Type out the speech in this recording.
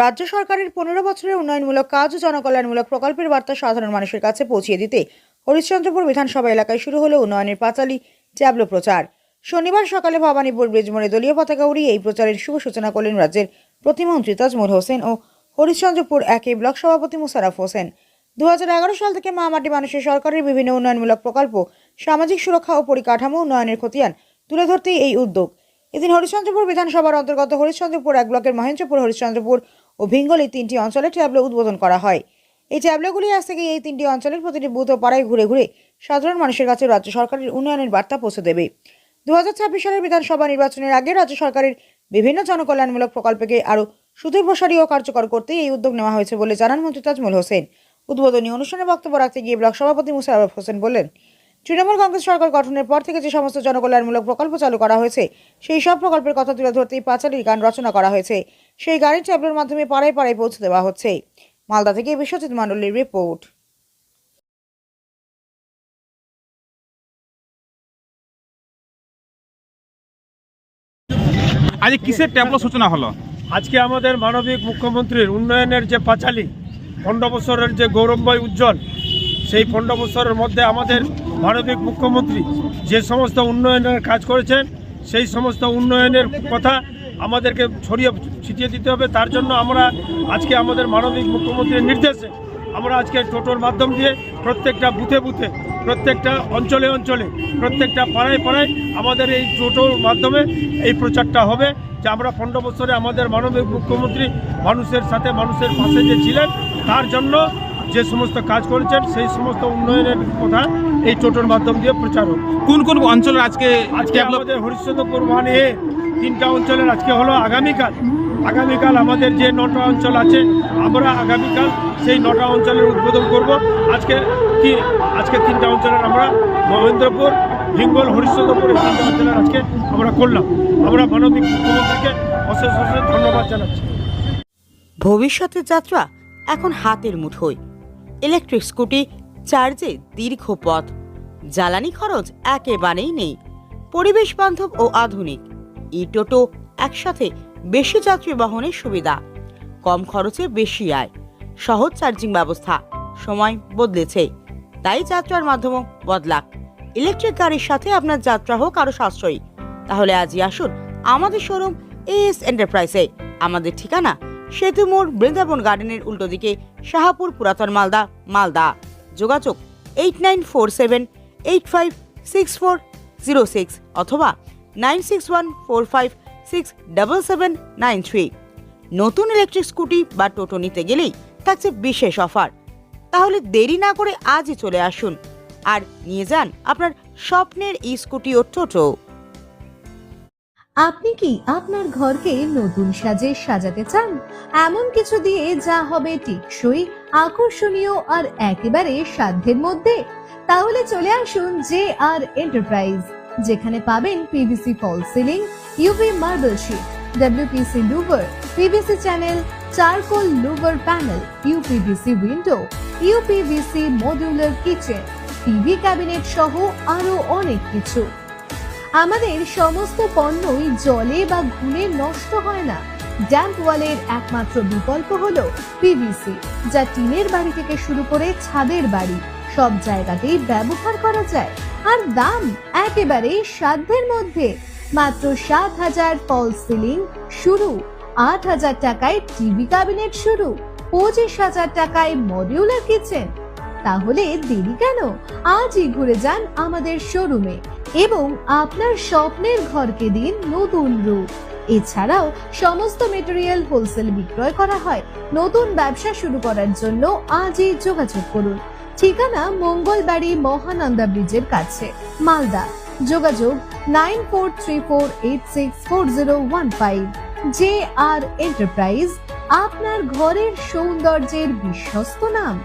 রাজ্য সরকারের 15 বছরের উন্নয়নমূলক কাজ ও জনকল্যাণমূলক প্রকল্পের বার্তা সাধারণ মানুষের কাছে পৌঁছিয়ে দিতে হরিশ্চন্দ্রপুর বিধানসভা এলাকায় শুরু হলো উন্নয়নের পাঁচালী ট্যাবলো প্রচার। শনিবার সকালে ভবানীপুর ব্রিজ মোড়ে দলীয় পতাকা উড়িয়ে এই প্রচারের শুভ সূচনা করলেন রাজ্যের প্রতিমন্ত্রী তাজমুল হোসেন ও হরিশ্চন্দ্রপুর 1 ব্লক সভাপতি মোশাররফ হোসেন। 2011 সাল থেকে মা-মাটি মানুষের সরকারের বিভিন্ন উন্নয়নমূলক প্রকল্প, সামাজিক সুরক্ষা ও পরিকাঠামো উন্নয়নের খতিয়ান তুলে ধরতেই এই উদ্যোগ। এদিন হরিশ্চন্দ্রপুর বিধানসভার অন্তর্গত হরিশ্চন্দ্রপুর 1 ব্লকের মহেন্দ্রপুর, হরিশ্চন্দ্রপুর ও ভিঙ্গল এই 3টি অঞ্চলে ট্যাবলো উদ্বোধন করা হয়। এই ট্যাবলোগুলি আজ থেকে এই 3টি অঞ্চলের প্রতিটি বুথ ও পাড়ায় ঘুরে ঘুরে সাধারণ মানুষের কাছে রাজ্য সরকারের উন্নয়নের বার্তা পৌঁছে দেবে। 2026 সালের বিধানসভা নির্বাচনের আগে রাজ্য সরকারের বিভিন্ন জনকল্যাণমূলক প্রকল্পকে আরও সুদূরপ্রসারী ও কার্যকর করতে এই উদ্যোগ নেওয়া হয়েছে বলে জানান মন্ত্রী তাজমুল হোসেন। উদ্বোধনী অনুষ্ঠানে বক্তব্য রাখতে গিয়ে ব্লক সভাপতি মোশাররফ হোসেন বলেন, তৃণমূল কংগ্রেস সরকার গঠনের পর থেকে যে সমস্ত জনকল্যাণমূলক প্রকল্প চালু করা হয়েছে সেই সব প্রকল্পের কথা তুলে ধরতেই পাঁচালীর গান রচনা করা হয়েছে। সেই গানের ট্যাবলোর মাধ্যমে পাড়ায় পাড়ায় পৌঁছে দেওয়া হচ্ছে। মালদা থেকে বিশ্বজিৎ মণ্ডলের রিপোর্ট। আজ কিসের ট্যাবলো সূচনা হলো? আজকে আমাদের মানবিক মুখ্যমন্ত্রীর উন্নয়নের যে পাঁচালী 15 বছরের যে গৌরবময় উজ্জ্বল, সেই 15 বছরের মধ্যে আমাদের মানবিক মুখ্যমন্ত্রী যে সমস্ত উন্নয়নের কাজ করেছেন সেই সমস্ত উন্নয়নের কথা আমাদেরকে ছড়িয়ে ছিটিয়ে দিতে হবে। তার জন্য আমরা আজকে আমাদের মানবিক মুখ্যমন্ত্রীর নির্দেশে আমরা আজকে টোটোর মাধ্যম দিয়ে প্রত্যেকটা বুথে বুথে, প্রত্যেকটা অঞ্চলে অঞ্চলে, প্রত্যেকটা পাড়ায় পাড়ায় আমাদের এই টোটোর মাধ্যমে এই প্রচারটা হবে যে আমরা 15 বছরে আমাদের মানবিক মুখ্যমন্ত্রী মানুষের সাথে, মানুষের পাশে যে ছিলেন, তার জন্য যে সমস্ত কাজ করেছেন সেই সমস্ত উন্নয়নের কথা এই টোটোর মাধ্যম দিয়ে প্রচার হবে। কোন কোন অঞ্চলের আজকে আমাদের হরিশ্চন্দ্রপুর 1-এ 3টা অঞ্চলের আজকে হলো আগামীকাল আমাদের যে 9টা অঞ্চল আছে, আমরা আগামীকাল সেই 9টা অঞ্চলের উদ্বোধন করব। আজকে 3টা অঞ্চলের আমরা মহেন্দ্রপুর, ভিঙ্গল, হরিশ্চন্দ্রপুর এই 3টা অঞ্চলের আজকে আমরা করলাম। আমরা মানবিক মুখ্যমন্ত্রীকে অশেষ অশেষ ধন্যবাদ জানাচ্ছি। ভবিষ্যতের যাত্রা এখন হাতের মুঠোয়। ইলেকট্রিক স্কুটি চার্জে দীর্ঘ পথ, জ্বালানি খরচ একেবারেই নেই, পরিবেশ বান্ধব ও আধুনিক। ই টোটো একসাথে বেশি যাত্রী বহনের সুবিধা, কম খরচে বেশি আয়, সহজ চার্জিং ব্যবস্থা। সময় বদলেছে, তাই যাত্রার মাধ্যমও বদলাক। ইলেকট্রিক গাড়ির সাথে আপনার যাত্রা হোক আরো সাশ্রয়ী। তাহলে আজই আসুন আমাদের শোরুম এস এন্টারপ্রাইজে। আমাদের ঠিকানা সেতু মোড়, বৃন্দাবন গার্ডেনের উল্টো দিকে, শাহপুর, পুরাতন মালদা। যোগাযোগ 8947856406 অথবা 9614567793। নতুন ইলেকট্রিক স্কুটি বা টোটো নিতে গেলেই থাকছে বিশেষ অফার। তাহলে দেরি না করে আজই চলে আসুন আর নিয়ে যান আপনার স্বপ্নের ই স্কুটি ও টোটো। আপনি কি আপনার ঘরকে নতুন সাজে সাজাতে চান? এমন কিছু দিয়ে যা হবে টেকসই, আকর্ষণীয় আর একেবারে সাধ্যের মধ্যে? তাহলে চলে আসুন JR এন্টারপ্রাইজ, যেখানে পাবেন PVC false ceiling, UV marble sheet, WPC louver, PVC channel, charcoal louver panel, UPVC window, UPVC modular kitchen, TV cabinet সহ আরো অনেক কিছু। আমাদের সমস্ত পণ্যই জলে বা ঘুনে নষ্ট হয় না। ড্যাম্প ওয়ালের একমাত্র বিকল্প হলো PVC, যা টিনের বাড়ি থেকে শুরু করে ছাদের বাড়ি সব জায়গাতেই ব্যবহার করা যায়। আর দাম একেবারে সাধ্যের মধ্যে। মাত্র 7,000 ফল সিলিং শুরু, 8,000 টাকায় টিভি ক্যাবিনেট শুরু, 25,000 টাকায় মডিউলার কিচেন। তাহলে দেরি কেন? আজই ঘুরে যান আমাদের শোরুমে এবং আপনার স্বপ্নের ঘরকে দিন নতুন রূপ। এছাড়াও সমস্ত মেটেরিয়াল হোলসেল বিক্রয় করা হয়। নতুন ব্যবসা শুরু করার জন্য আজই যোগাযোগ করুন। ঠিকানা মঙ্গলবাড়ি মহানন্দা ব্রিজের কাছে, মালদা। যোগাযোগ 9434864015। JR এন্টারপ্রাইজ, আপনার ঘরের সৌন্দর্যের বিশ্বস্ত নাম।